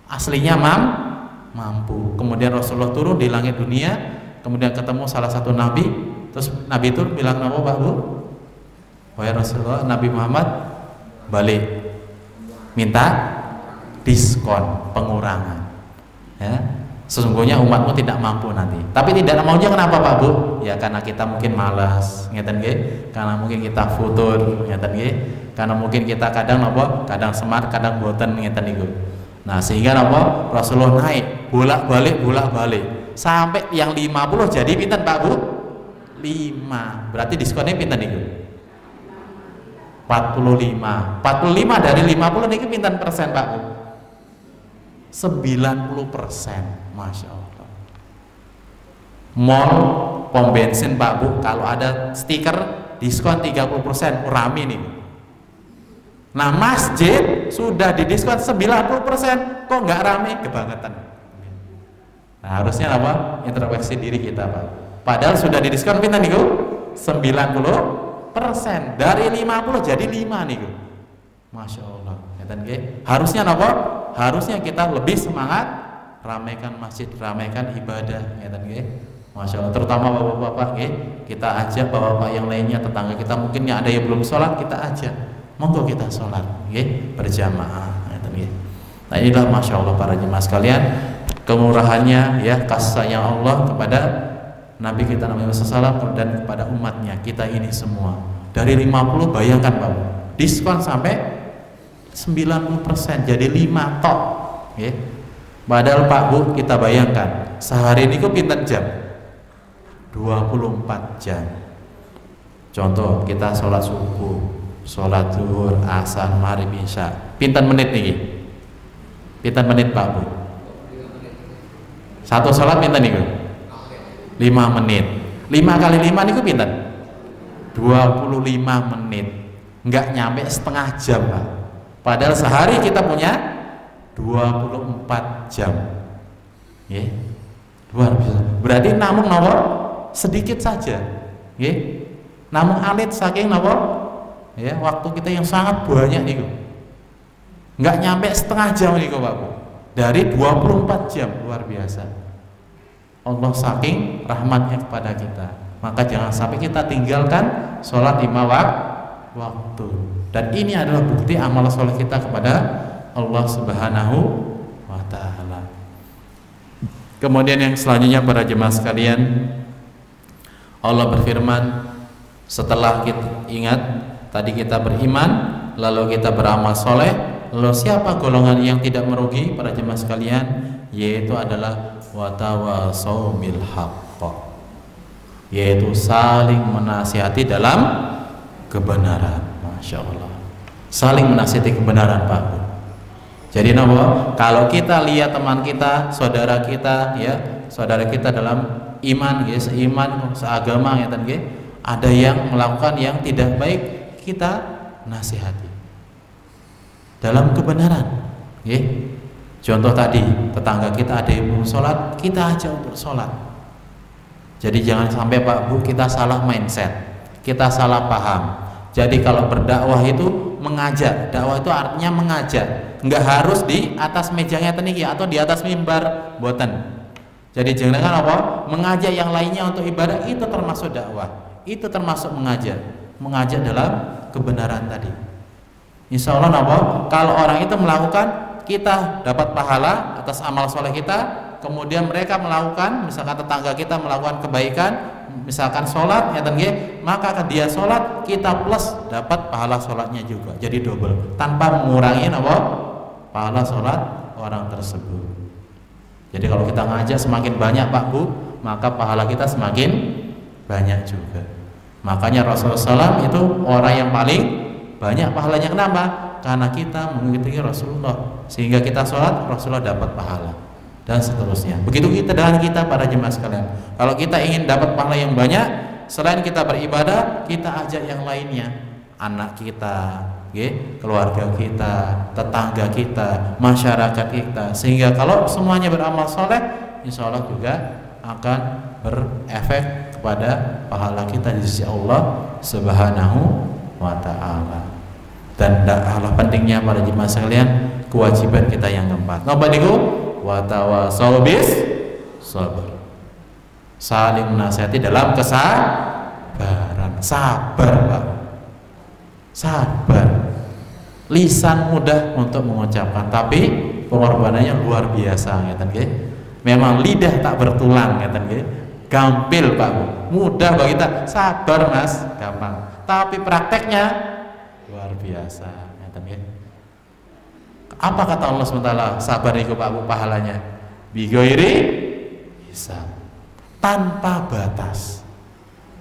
Aslinya mampu. Kemudian Rasulullah turun di langit dunia, kemudian ketemu salah satu nabi, terus nabi itu bilang apa Pak Bu? Wahai Rasulullah, Nabi Muhammad balik minta diskon, pengurangan ya, sesungguhnya umatmu tidak mampu nanti. Tapi tidak maunya kenapa Pak Bu? Ya karena kita mungkin malas, ngeten nggih, karena mungkin kita futur, ngeten nggih, karena mungkin kita kadang apa? Kadang smart, kadang boten, ngeten niku. Nah, sehingga apa? Rasulullah naik bolak-balik sampai yang 50 jadi pinten Pak Bu? 5. Berarti diskonnya pinten niku? 45 dari 50 niku pinten persen Pak Bu? 90%. Masya Allah. Mall, pom bensin Pak Bu, kalau ada stiker diskon 30%, rame nih. Nah masjid sudah didiskon 90%, kok nggak rame? Kebangetan. Nah harusnya apa? Introspeksi diri kita Pak. Padahal sudah didiskon pinten niku? 90%. Dari 50 jadi 5 niku. Masya Allah. Harusnya apa? Harusnya kita lebih semangat ramaikan masjid, ramaikan ibadah, Masya Allah. Terutama bapak-bapak, kita ajak bapak-bapak yang lainnya, tetangga kita mungkin yang ada yang belum sholat, kita ajak, monggo kita sholat, berjamaah. Nah inilah Masya Allah para jemaah sekalian, kemurahannya ya, kasih sayang Allah kepada Nabi kita Nabi Muhammad SAW dan kepada umatnya kita ini semua. Dari 50 bayangkan Pak, diskon sampai 90%, jadi 5 tok. Padahal Pak Bu, kita bayangkan sehari ini kok pinten jam? 24 jam. Contoh kita sholat subuh, sholat zuhur, asar, maghrib, isya, pinten menit nih? Pinten menit Pak Bu? Satu sholat pinten nih? 5 menit. 5 kali 5 niku pinten? 25 menit. Enggak nyampe setengah jam Pak. Padahal sehari kita punya 24 jam. Luar biasa. Berarti namun nomor sedikit saja. Namun alit saking nomor waktu kita yang sangat banyak niku. Enggak nyampe setengah jam niku Pak Bu. Dari 24 jam, luar biasa. Allah saking rahmatnya kepada kita. Maka jangan sampai kita tinggalkan sholat 5 waktu. Dan ini adalah bukti amal soleh kita kepada Allah Subhanahu wa ta'ala. Kemudian yang selanjutnya para jemaah sekalian, Allah berfirman, setelah kita ingat tadi kita beriman, lalu kita beramal soleh, lalu siapa golongan yang tidak merugi para jemaah sekalian? Yaitu adalah watawasau bil haqq, yaitu saling menasihati dalam kebenaran. Masya Allah, saling menasihati kebenaran Pak Bu. Jadi kalau kita lihat teman kita, saudara kita, ya, saudara kita dalam iman, ya, seiman, seagama, ya, ada yang melakukan yang tidak baik, kita nasihati dalam kebenaran, ya. Contoh tadi, tetangga kita ada yang belum sholat, kita ajak untuk sholat. Jadi jangan sampai Pak Bu kita salah mindset, kita salah paham. Jadi kalau berdakwah itu mengajak, dakwah itu artinya mengajak, nggak harus di atas mejanya teniki atau di atas mimbar, boten. Jadi jangan mengajak yang lainnya untuk ibadah, itu termasuk dakwah, itu termasuk mengajak dalam kebenaran tadi. Insya Allah kalau orang itu melakukan, kita dapat pahala atas amal soleh kita. Kemudian mereka melakukan, misalkan tetangga kita melakukan kebaikan, misalkan sholat, maka dia sholat, kita plus dapat pahala sholatnya juga, jadi double, tanpa mengurangi pahala sholat orang tersebut. Jadi kalau kita ngajak semakin banyak Pak Bu, maka pahala kita semakin banyak juga. Makanya Rasulullah SAW itu orang yang paling banyak pahalanya. Kenapa? Karena kita mengikuti Rasulullah, sehingga kita sholat, Rasulullah dapat pahala, dan seterusnya. Begitu kita dengan kita para jemaah sekalian. Kalau kita ingin dapat pahala yang banyak, selain kita beribadah, kita ajak yang lainnya, anak kita, keluarga kita, tetangga kita, masyarakat kita, sehingga kalau semuanya beramal soleh, insya Allah juga akan berefek kepada pahala kita di sisi Allah Subhanahu wa Ta'ala. Dan Allah pentingnya para jemaah sekalian, kewajiban kita yang keempat, wa tawassaw bis sabr, saling menasihati dalam kesabaran. Sabar Pak, sabar. Lisan mudah untuk mengucapkan, tapi pengorbanannya luar biasa, memang lidah tak bertulang, gampil Pak, mudah bagi kita sabar Mas, gampang, tapi prakteknya luar biasa. Apa kata Allah SWT? Sabar itu Pak Bu pahalanya bigoiri hisab, tanpa batas.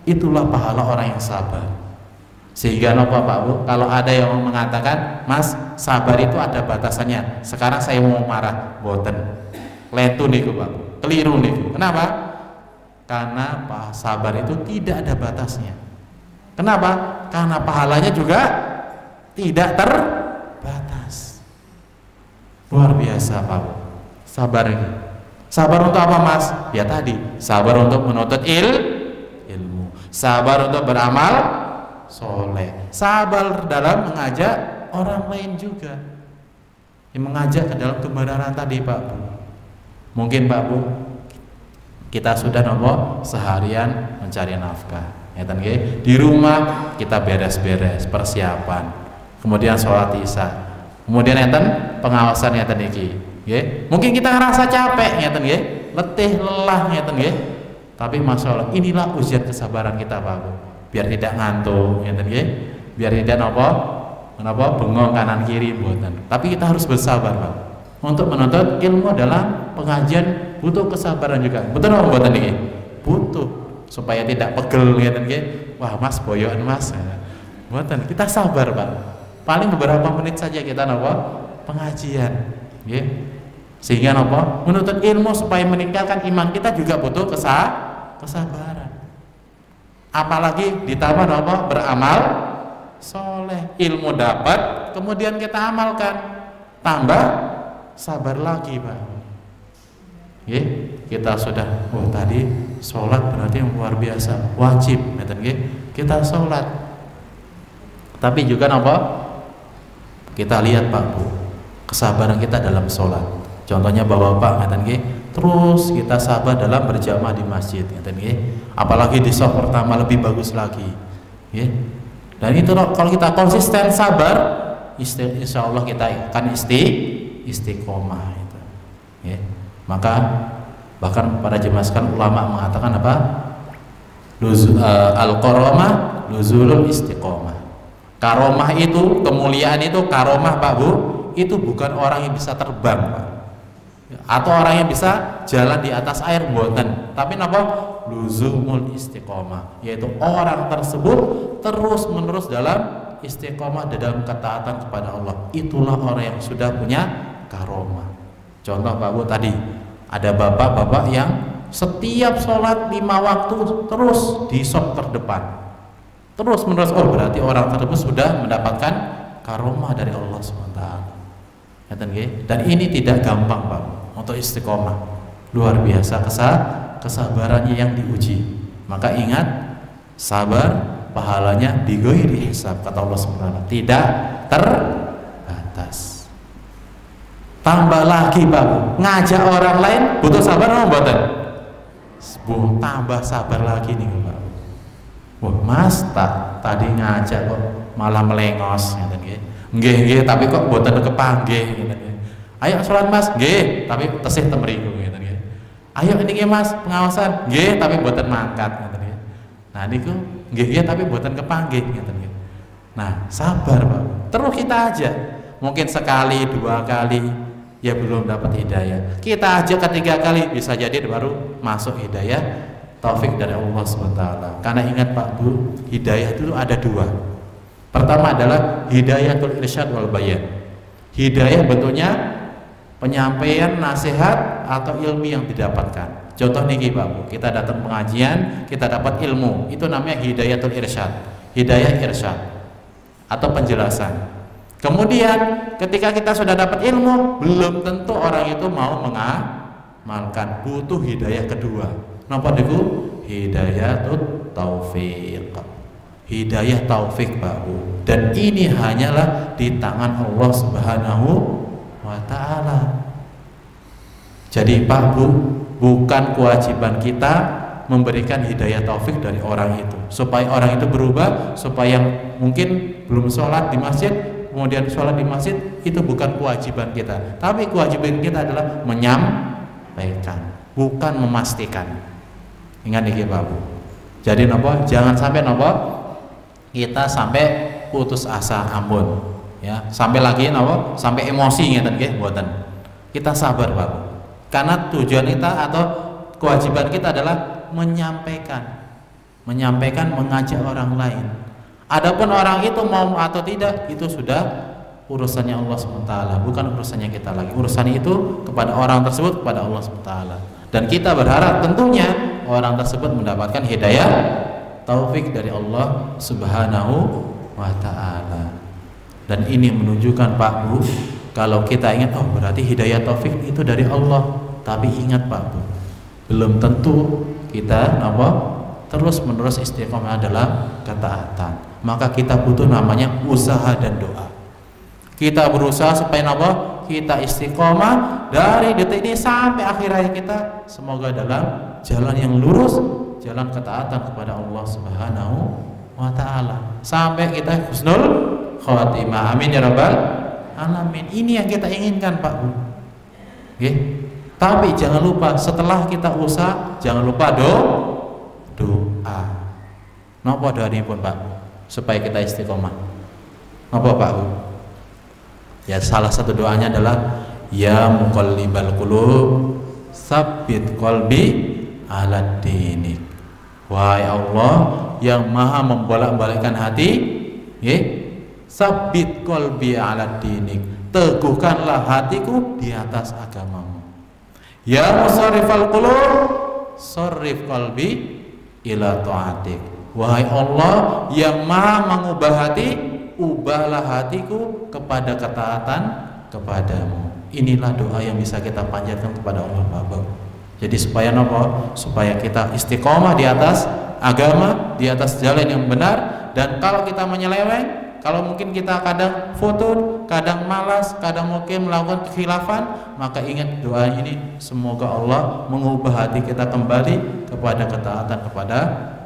Itulah pahala orang yang sabar. Sehingga Pak Bu, kalau ada yang mengatakan, Mas, sabar itu ada batasannya, sekarang saya mau marah, boten, letu niku Pak Bu, keliru niku. Kenapa? Karena sabar itu tidak ada batasnya. Kenapa? Karena pahalanya juga tidak terbatas. Luar biasa Pak Bu, sabar ini. Sabar untuk apa Mas? Ya tadi, sabar untuk menuntut ilmu, sabar untuk beramal soleh, sabar dalam mengajak orang lain juga, yang mengajak ke dalam kebenaran tadi Pak Bu. Mungkin Pak Bu, kita sudah seharian mencari nafkah, di rumah kita beres-beres persiapan, kemudian sholat isya, kemudian pengawasan mungkin kita ngerasa capek, letih, lelah, tapi masya Allah, inilah ujian kesabaran kita Pak Bu, biar tidak ngantuk, biar tidak bengong kanan kiri, buatan. Tapi kita harus bersabar Pak, untuk menuntut ilmu dalam pengajian butuh kesabaran juga, betul apa buatan ini? Butuh, supaya tidak pegel, wah Mas boyoan Mas, buatan. Kita sabar Pak, paling beberapa menit saja kita pengajian, sehingga menuntut ilmu supaya meningkatkan iman kita juga butuh kesabaran. Apalagi ditambah beramal soleh, ilmu dapat, kemudian kita amalkan, tambah sabar lagi Pak. Kita sudah tadi sholat berarti yang luar biasa, wajib, kita sholat, tapi juga kita lihat Pak Bu, kesabaran kita dalam sholat. Contohnya Bapak terus kita sabar dalam berjamaah di masjid, apalagi di shaf pertama lebih bagus lagi, dan itu kalau kita konsisten sabar, insya Allah kita akan istiqomah. Maka bahkan para jemaah sekalian, ulama mengatakan al-karamah nuzulul istiqomah. Karomah itu, kemuliaan itu, karomah Pak Bu, itu bukan orang yang bisa terbang Pak, atau orang yang bisa jalan di atas air, buatan, tapi luzumul istiqomah, yaitu orang tersebut terus menerus dalam istiqomah dalam ketaatan kepada Allah. Itulah orang yang sudah punya karomah. Contoh Pak Bu tadi, ada bapak-bapak yang setiap sholat 5 waktu terus di sop terdepan, terus menerus. Oh, berarti orang tersebut sudah mendapatkan karomah dari Allah SWT. Dan ini tidak gampang Pak Bu, untuk istiqomah. Luar biasa kesabarannya yang diuji. Maka ingat, sabar pahalanya bighairi hisab, kata Allah SWT, tidak terbatas. Tambah lagi Pak Bu, ngajak orang lain butuh sabar apa mboten? Tambah sabar lagi nih Pak Bu. Wah Mas, tadi ngajak kok malah melengos, nggih tapi kok mboten kepanggih, ayo sholat Mas, nggih tapi tesih temriku, ayo ini Mas pengawasan, nggih tapi mboten mangkat, nah niku nggih tapi mboten kepanggih, nah sabar Pak Bu. Terus kita aja, mungkin sekali 2 kali ya belum dapat hidayah, kita aja ketiga kali bisa jadi baru masuk hidayah taufik dari Allah SWT. Karena ingat Pak Bu, hidayah itu ada 2. Pertama adalah hidayatul irsyad wal bayan. Hidayah bentuknya penyampaian nasihat atau ilmu yang didapatkan. Contoh nih Pak Bu, kita datang pengajian, kita dapat ilmu, itu namanya hidayatul irsyad, hidayah irsyad atau penjelasan. Kemudian ketika kita sudah dapat ilmu, belum tentu orang itu mau mengamalkan, butuh hidayah kedua. Napa niku? Hidayatul taufik. Hidayah taufik Pak Bu. Dan ini hanyalah di tangan Allah Subhanahu wa taala. Jadi Pak Bu, bukan kewajiban kita memberikan hidayah taufik dari orang itu supaya orang itu berubah, supaya mungkin belum sholat di masjid kemudian sholat di masjid, itu bukan kewajiban kita. Tapi kewajiban kita adalah menyampaikan, bukan memastikan. Ingat nih Pak Bu. Jadi nopo, jangan sampai nopo kita sampai putus asa, ampun ya, sampai lagi nopo sampai emosi ngeten nggih mboten. Kita sabar Pak Bu. Karena tujuan kita atau kewajiban kita adalah menyampaikan, mengajak orang lain. Adapun orang itu mau atau tidak, itu sudah urusannya Allah SWT, bukan urusannya kita lagi. Urusan itu kepada orang tersebut, kepada Allah SWT. Dan kita berharap tentunya orang tersebut mendapatkan hidayah taufik dari Allah Subhanahu wa ta'ala. Dan ini menunjukkan Pak Bu, kalau kita ingat, oh berarti hidayah taufik itu dari Allah. Tapi ingat Pak Bu, belum tentu kita terus menerus istiqomah adalah ketaatan. Maka kita butuh namanya usaha dan doa. Kita berusaha supaya kita istiqomah dari detik ini sampai akhir hayat kita, semoga dalam jalan yang lurus, jalan ketaatan kepada Allah Subhanahu wa ta'ala, sampai kita husnul khatimah. Amin ya rabbal alamin. Ini yang kita inginkan Pak Bu. Tapi jangan lupa, setelah kita usaha, jangan lupa doa. Napa doa ini pun Pak Bu, supaya kita istiqomah? Napa Pak Bu? Ya salah satu doanya adalah ya muqallibal qulub tsabbit qalbi ala dinik. Wahai Allah yang maha membolak-balikkan hati, tsabbit qalbi ala dinik, teguhkanlah hatiku di atas agamamu. Ya musarrifal qulub sarrif qalbi ila ta'atik. Wahai Allah yang maha mengubah hati, ubahlah hatiku kepada ketaatan kepadamu. Inilah doa yang bisa kita panjatkan kepada Allah Bapak. Jadi supaya supaya kita istiqomah di atas agama, di atas jalan yang benar. Dan kalau kita menyeleweng, kalau mungkin kita kadang futur, kadang malas, kadang mungkin melakukan kekhilafan, maka ingat doa ini, semoga Allah mengubah hati kita kembali kepada ketaatan kepada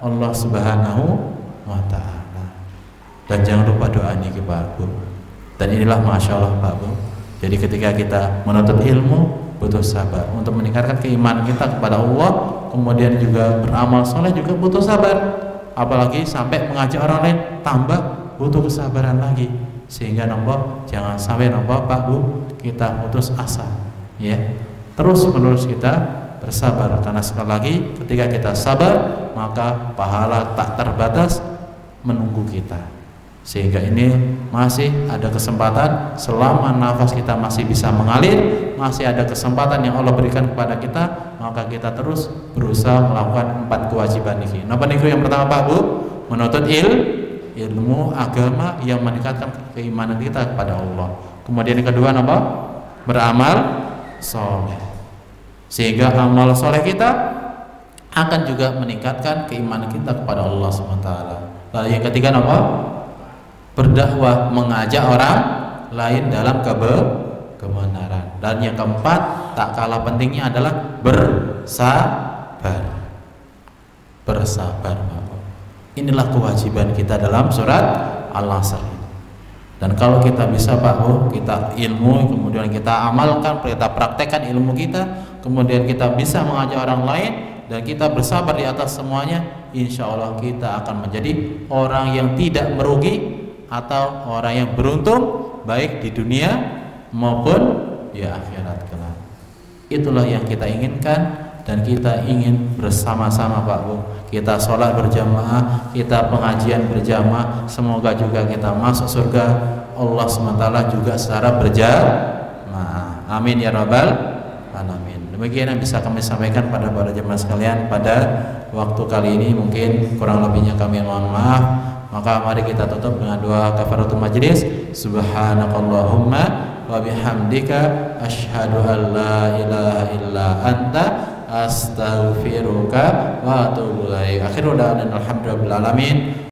Allah Subhanahu wa ta'ala. Dan jangan lupa doa ini Pak Bu. Dan inilah Masya Allah Pak Bu, jadi ketika kita menuntut ilmu, butuh sabar untuk meningkatkan keimanan kita kepada Allah. Kemudian juga beramal soleh juga butuh sabar. Apalagi sampai mengajak orang lain, tambah butuh kesabaran lagi. Sehingga jangan sampai Pak Bu, kita putus asa ya. Terus menerus kita bersabar, karena sekali lagi ketika kita sabar, maka pahala tak terbatas menunggu kita. Sehingga ini masih ada kesempatan, selama nafas kita masih bisa mengalir, masih ada kesempatan yang Allah berikan kepada kita, maka kita terus berusaha melakukan 4 kewajiban ini. Napa niku? Yang pertama Pak Bu, menuntut ilmu agama yang meningkatkan keimanan kita kepada Allah. Kemudian yang kedua napa? Beramal soleh, sehingga amal soleh kita akan juga meningkatkan keimanan kita kepada Allah SWT. Lalu yang ketiga napa? Berdakwah, mengajak orang lain dalam kebenaran. Dan yang keempat, tak kalah pentingnya adalah bersabar. Bersabar, Bapak. Inilah kewajiban kita dalam surat Al-Asr. Dan kalau kita bisa Pak Bu, kita ilmu, kemudian kita amalkan, kita praktekkan ilmu kita, kemudian kita bisa mengajak orang lain, dan kita bersabar di atas semuanya, insya Allah kita akan menjadi orang yang tidak merugi atau orang yang beruntung baik di dunia maupun di akhirat kelak. Itulah yang kita inginkan, dan kita ingin bersama-sama Pak Bu. Kita sholat berjamaah, kita pengajian berjamaah, semoga juga kita masuk surga Allah SWT juga secara berjamaah. Amin ya rabbal alamin. Demikian yang bisa kami sampaikan pada para jemaah sekalian pada waktu kali ini. Mungkin kurang lebihnya kami mohon maaf. Maka mari kita tutup dengan doa kafaratul majlis. Subhanakallahumma wa bihamdika asyhadu an la ilaha illa anta astaghfiruka wa atubu ilaik. Akhirul da'wana alhamdulillahi rabbil alamin.